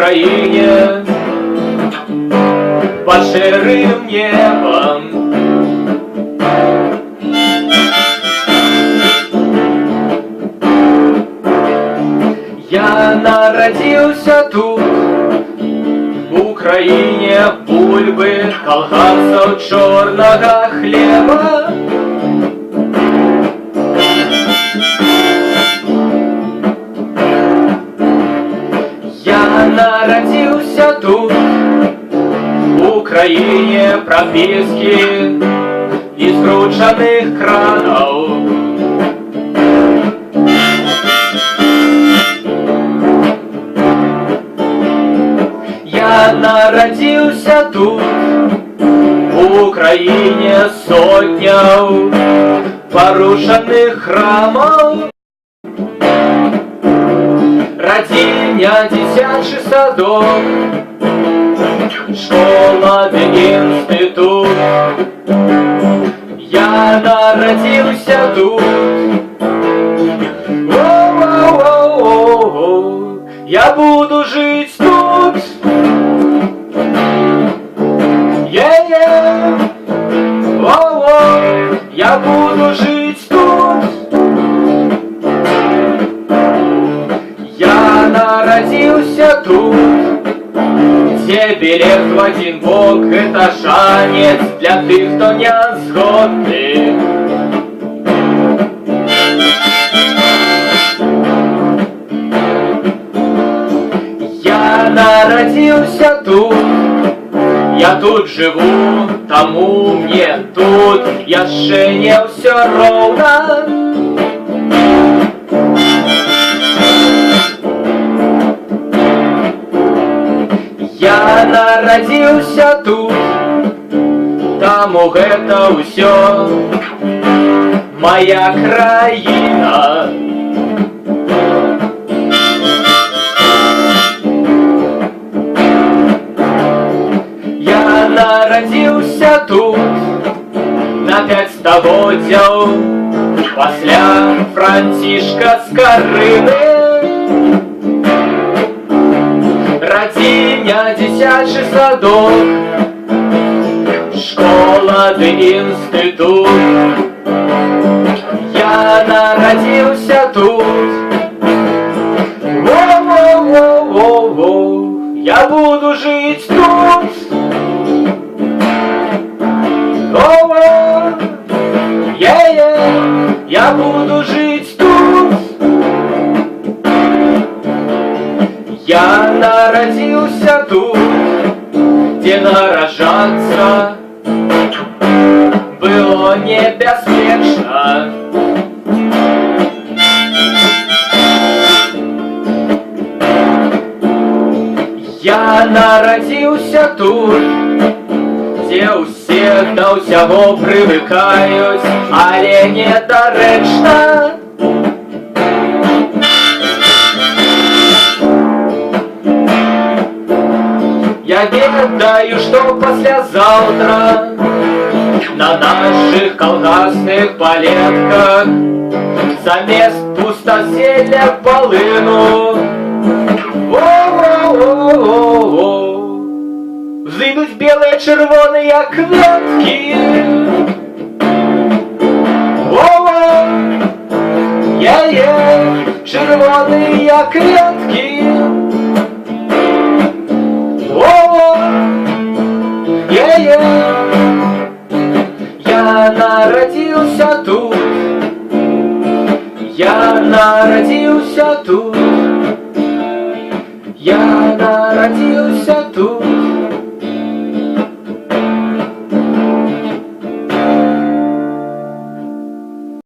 Україні под ширым небом. Я народился тут, в Украине, бульбы, колгасов, черного хлеба. Я народился тут, в Украине, прописки из скрученных кранов. Я народился тут, в Украине, сотня порушенных храмов. Родильня, дитячий садок, школа да институт. Я народился тут. О-о-о-о-о. Я буду жить тут. Е-е. О-о. Я буду жить тут. Я народился тут, где билет в один бок — это шанец для тех, кто не згодный. Я народился тут, я тут живу, тому мне тут яшчэ не все ровно. Я народился тут, таму гэта ўсё моя краіна. Я народился тут на 5 стагоддзяў пасля Францішка Скарыны. Родильня, дитячий садок, школа да институт. Я народился тут. Во-во-во-во-во. Я буду жить тут. О-о. Е-е. Я буду жить тут. Я народился тут, где наражаться было небяспечна. Я народился тут, где усе до ўсяго прывыкаюць, але недарэчна. Я ведаю, что послезавтра на наших колгасных палетках замест пустозелля полыну взойдут белые червоные кветки. Е-е, червоные кветки. Я народился тут, я народился тут, я народился тут.